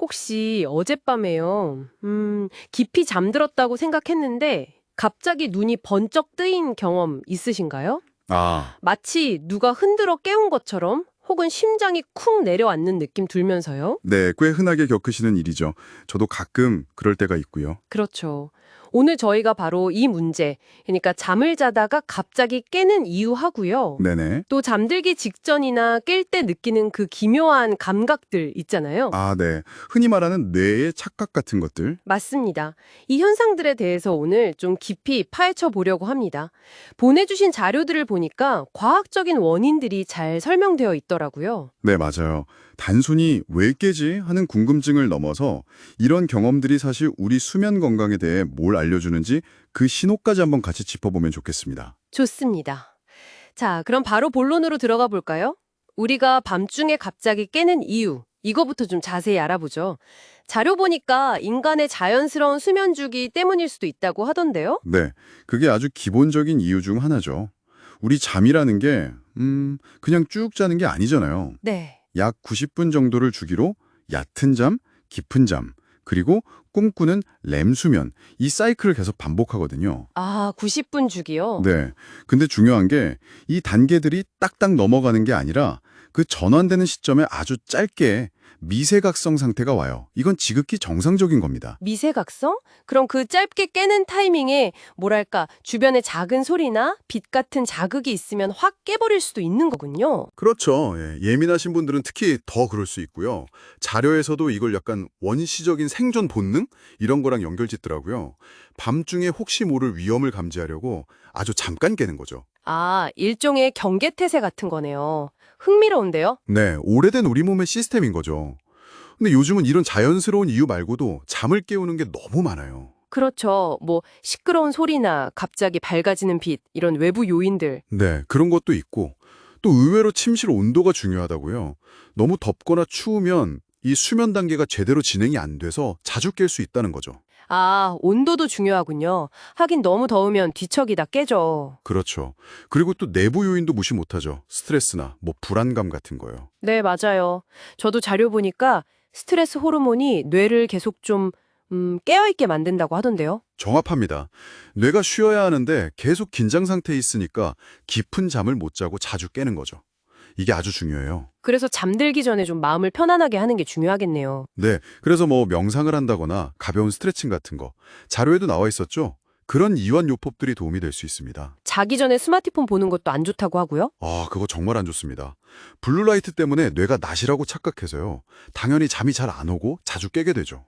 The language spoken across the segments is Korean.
혹시 어젯밤에요, 깊이 잠들었다고 생각했는데 갑자기 눈이 번쩍 뜨인 경험 있으신가요? 아, 마치 누가 흔들어 깨운 것처럼 혹은 심장이 쿵 내려앉는 느낌 들면서요. 네, 꽤 흔하게 겪으시는 일이죠. 저도 가끔 그럴 때가 있고요. 그렇죠. 오늘 저희가 바로 이 문제, 그러니까 잠을 자다가 갑자기 깨는 이유 하고요. 네네. 또 잠들기 직전이나 깰 때 느끼는 그 기묘한 감각들 있잖아요. 아, 네. 흔히 말하는 뇌의 착각 같은 것들. 맞습니다. 이 현상들에 대해서 오늘 좀 깊이 파헤쳐 보려고 합니다. 보내주신 자료들을 보니까 과학적인 원인들이 잘 설명되어 있더라고요. 네, 맞아요. 단순히 왜 깨지 하는 궁금증을 넘어서 이런 경험들이 사실 우리 수면 건강에 대해 뭘 알려주는지 그 신호까지 한번 같이 짚어보면 좋겠습니다. 좋습니다. 자, 그럼 바로 본론으로 들어가 볼까요? 우리가 밤중에 갑자기 깨는 이유, 이거부터 좀 자세히 알아보죠. 자료 보니까 인간의 자연스러운 수면 주기 때문일 수도 있다고 하던데요. 네, 그게 아주 기본적인 이유 중 하나죠. 우리 잠이라는 게, 그냥 쭉 자는 게 아니잖아요. 네. 약 90분 정도를 주기로 얕은 잠, 깊은 잠, 그리고 꿈꾸는 렘 수면, 이 사이클을 계속 반복하거든요. 아, 90분 주기요? 네. 근데 중요한 게 이 단계들이 딱딱 넘어가는 게 아니라 그 전환되는 시점에 아주 짧게 미세각성 상태가 와요. 이건 지극히 정상적인 겁니다. 미세각성? 그럼 그 짧게 깨는 타이밍에 뭐랄까 주변에 작은 소리나 빛 같은 자극이 있으면 확 깨버릴 수도 있는 거군요. 그렇죠. 예, 예민하신 분들은 특히 더 그럴 수 있고요. 자료에서도 이걸 약간 원시적인 생존 본능? 이런 거랑 연결짓더라고요. 밤중에 혹시 모를 위험을 감지하려고 아주 잠깐 깨는 거죠. 아, 일종의 경계태세 같은 거네요. 흥미로운데요? 네, 오래된 우리 몸의 시스템인 거죠. 근데 요즘은 이런 자연스러운 이유 말고도 잠을 깨우는 게 너무 많아요. 그렇죠. 뭐 시끄러운 소리나 갑자기 밝아지는 빛 이런 외부 요인들. 네, 그런 것도 있고 또 의외로 침실 온도가 중요하다고요. 너무 덥거나 추우면 이 수면 단계가 제대로 진행이 안 돼서 자주 깰 수 있다는 거죠. 아, 온도도 중요하군요. 하긴 너무 더우면 뒤척이 다 깨져. 그렇죠. 그리고 또 내부 요인도 무시 못하죠. 스트레스나 뭐 불안감 같은 거요. 네, 맞아요. 저도 자료 보니까 스트레스 호르몬이 뇌를 계속 좀 깨어있게 만든다고 하던데요. 정확합니다. 뇌가 쉬어야 하는데 계속 긴장 상태에 있으니까 깊은 잠을 못 자고 자주 깨는 거죠. 이게 아주 중요해요. 그래서 잠들기 전에 좀 마음을 편안하게 하는 게 중요하겠네요. 네, 그래서 뭐 명상을 한다거나 가벼운 스트레칭 같은 거 자료에도 나와 있었죠. 그런 이완 요법들이 도움이 될 수 있습니다. 자기 전에 스마트폰 보는 것도 안 좋다고 하고요. 아, 그거 정말 안 좋습니다. 블루라이트 때문에 뇌가 낮이라고 착각해서요. 당연히 잠이 잘 안 오고 자주 깨게 되죠.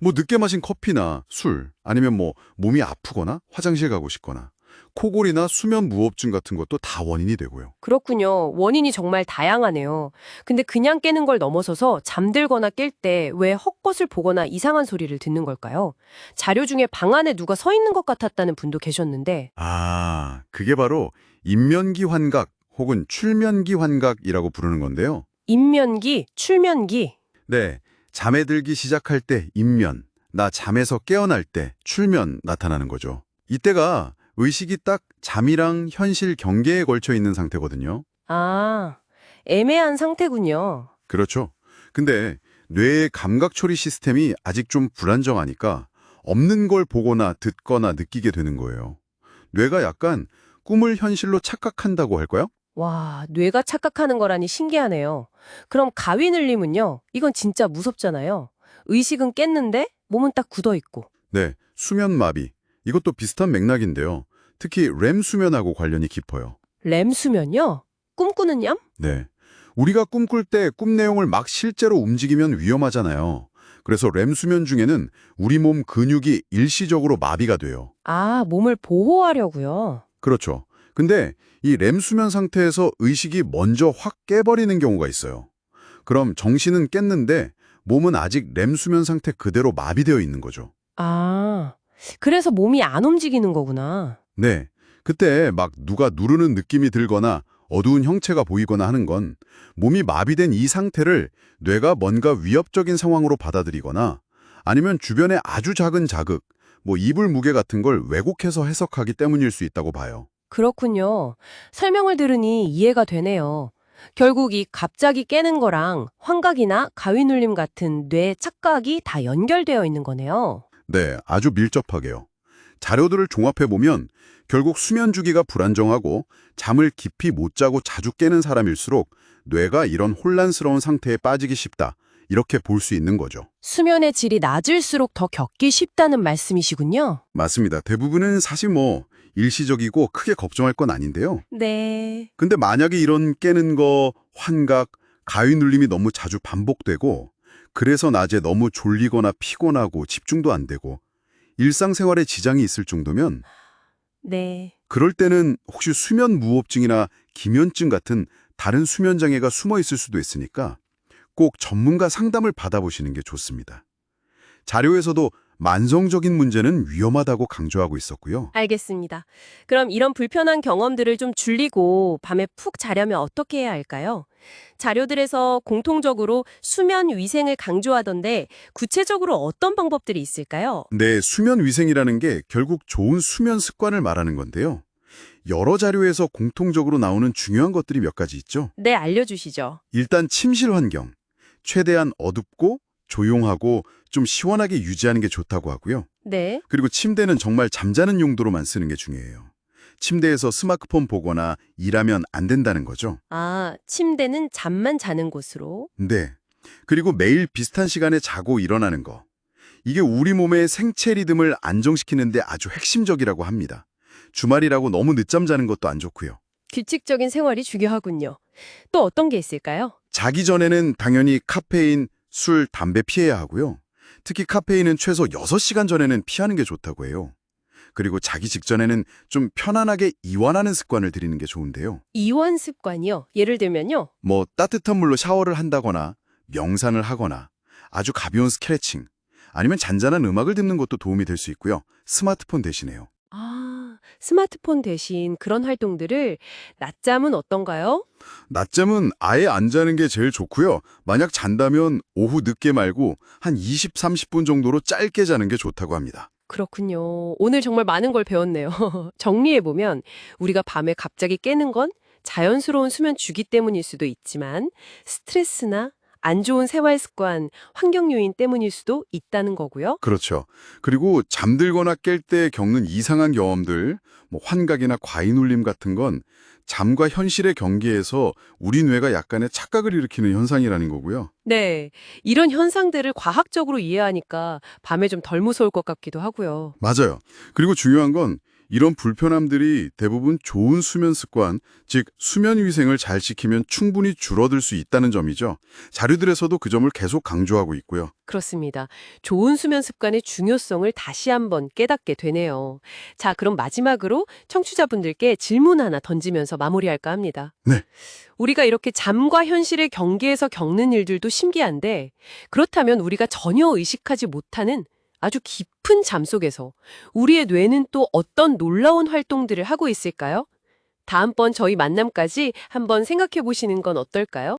뭐 늦게 마신 커피나 술, 아니면 뭐 몸이 아프거나 화장실 가고 싶거나 코골이나 수면 무호흡증 같은 것도 다 원인이 되고요. 그렇군요. 원인이 정말 다양하네요. 근데 그냥 깨는 걸 넘어서서 잠들거나 깰 때 왜 헛것을 보거나 이상한 소리를 듣는 걸까요? 자료 중에 방 안에 누가 서 있는 것 같았다는 분도 계셨는데, 아, 그게 바로 인면기 환각 혹은 출면기 환각이라고 부르는 건데요. 인면기, 출면기. 네, 잠에 들기 시작할 때 인면, 나 잠에서 깨어날 때 출면 나타나는 거죠. 이때가 의식이 딱 잠이랑 현실 경계에 걸쳐 있는 상태거든요. 아, 애매한 상태군요. 그렇죠. 근데 뇌의 감각 처리 시스템이 아직 좀 불안정하니까 없는 걸 보거나 듣거나 느끼게 되는 거예요. 뇌가 약간 꿈을 현실로 착각한다고 할까요? 와, 뇌가 착각하는 거라니 신기하네요. 그럼 가위 눌림은요? 이건 진짜 무섭잖아요. 의식은 깼는데 몸은 딱 굳어 있고. 네, 수면 마비. 이것도 비슷한 맥락인데요. 특히 렘 수면하고 관련이 깊어요. 렘 수면요? 꿈꾸는 얌? 네. 우리가 꿈꿀 때 꿈 내용을 막 실제로 움직이면 위험하잖아요. 그래서 렘 수면 중에는 우리 몸 근육이 일시적으로 마비가 돼요. 아, 몸을 보호하려고요. 그렇죠. 근데 이 렘 수면 상태에서 의식이 먼저 확 깨버리는 경우가 있어요. 그럼 정신은 깼는데 몸은 아직 렘 수면 상태 그대로 마비되어 있는 거죠. 아, 그래서 몸이 안 움직이는 거구나. 네. 그때 막 누가 누르는 느낌이 들거나 어두운 형체가 보이거나 하는 건 몸이 마비된 이 상태를 뇌가 뭔가 위협적인 상황으로 받아들이거나 아니면 주변의 아주 작은 자극, 뭐 이불 무게 같은 걸 왜곡해서 해석하기 때문일 수 있다고 봐요. 그렇군요. 설명을 들으니 이해가 되네요. 결국 이 갑자기 깨는 거랑 환각이나 가위 눌림 같은 뇌 착각이 다 연결되어 있는 거네요. 네, 아주 밀접하게요. 자료들을 종합해보면 결국 수면 주기가 불안정하고 잠을 깊이 못 자고 자주 깨는 사람일수록 뇌가 이런 혼란스러운 상태에 빠지기 쉽다. 이렇게 볼 수 있는 거죠. 수면의 질이 낮을수록 더 겪기 쉽다는 말씀이시군요. 맞습니다. 대부분은 사실 일시적이고 크게 걱정할 건 아닌데요. 네. 근데 만약에 이런 깨는 거, 환각, 가위 눌림이 너무 자주 반복되고 그래서 낮에 너무 졸리거나 피곤하고 집중도 안 되고 일상생활에 지장이 있을 정도면 네. 그럴 때는 혹시 수면 무호흡증이나 기면증 같은 다른 수면 장애가 숨어 있을 수도 있으니까 꼭 전문가 상담을 받아보시는 게 좋습니다. 자료에서도 만성적인 문제는 위험하다고 강조하고 있었고요. 알겠습니다. 그럼 이런 불편한 경험들을 좀 줄이고 밤에 푹 자려면 어떻게 해야 할까요? 자료들에서 공통적으로 수면 위생을 강조하던데 구체적으로 어떤 방법들이 있을까요? 네, 수면 위생이라는 게 결국 좋은 수면 습관을 말하는 건데요. 여러 자료에서 공통적으로 나오는 중요한 것들이 몇 가지 있죠. 네, 알려주시죠. 일단 침실 환경. 최대한 어둡고 조용하고 좀 시원하게 유지하는 게 좋다고 하고요. 네. 그리고 침대는 정말 잠자는 용도로만 쓰는 게 중요해요. 침대에서 스마트폰 보거나 일하면 안 된다는 거죠. 아, 침대는 잠만 자는 곳으로. 네. 그리고 매일 비슷한 시간에 자고 일어나는 거. 이게 우리 몸의 생체 리듬을 안정시키는 데 아주 핵심적이라고 합니다. 주말이라고 너무 늦잠 자는 것도 안 좋고요. 규칙적인 생활이 중요하군요. 또 어떤 게 있을까요? 자기 전에는 당연히 카페인, 술, 담배 피해야 하고요. 특히 카페인은 최소 6시간 전에는 피하는 게 좋다고 해요. 그리고 자기 직전에는 좀 편안하게 이완하는 습관을 들이는 게 좋은데요. 이완 습관이요. 예를 들면요. 따뜻한 물로 샤워를 한다거나 명상을 하거나 아주 가벼운 스트레칭 아니면 잔잔한 음악을 듣는 것도 도움이 될 수 있고요. 스마트폰 대신에요. 아, 스마트폰 대신 그런 활동들을 낮잠은 어떤가요? 낮잠은 아예 안 자는 게 제일 좋고요. 만약 잔다면 오후 늦게 말고 한 20, 30분 정도로 짧게 자는 게 좋다고 합니다. 그렇군요. 오늘 정말 많은 걸 배웠네요. 정리해보면 우리가 밤에 갑자기 깨는 건 자연스러운 수면 주기 때문일 수도 있지만 스트레스나 안 좋은 생활 습관, 환경 요인 때문일 수도 있다는 거고요. 그렇죠. 그리고 잠들거나 깰 때 겪는 이상한 경험들, 환각이나 과잉 울림 같은 건 잠과 현실의 경계에서 우리 뇌가 약간의 착각을 일으키는 현상이라는 거고요. 네, 이런 현상들을 과학적으로 이해하니까 밤에 좀 덜 무서울 것 같기도 하고요. 맞아요. 그리고 중요한 건 이런 불편함들이 대부분 좋은 수면 습관, 즉 수면 위생을 잘 지키면 충분히 줄어들 수 있다는 점이죠. 자료들에서도 그 점을 계속 강조하고 있고요. 그렇습니다. 좋은 수면 습관의 중요성을 다시 한번 깨닫게 되네요. 자, 그럼 마지막으로 청취자분들께 질문 하나 던지면서 마무리할까 합니다. 네. 우리가 이렇게 잠과 현실의 경계에서 겪는 일들도 신기한데 그렇다면 우리가 전혀 의식하지 못하는 아주 깊은 잠 속에서 우리의 뇌는 또 어떤 놀라운 활동들을 하고 있을까요? 다음번 저희 만남까지 한번 생각해 보시는 건 어떨까요?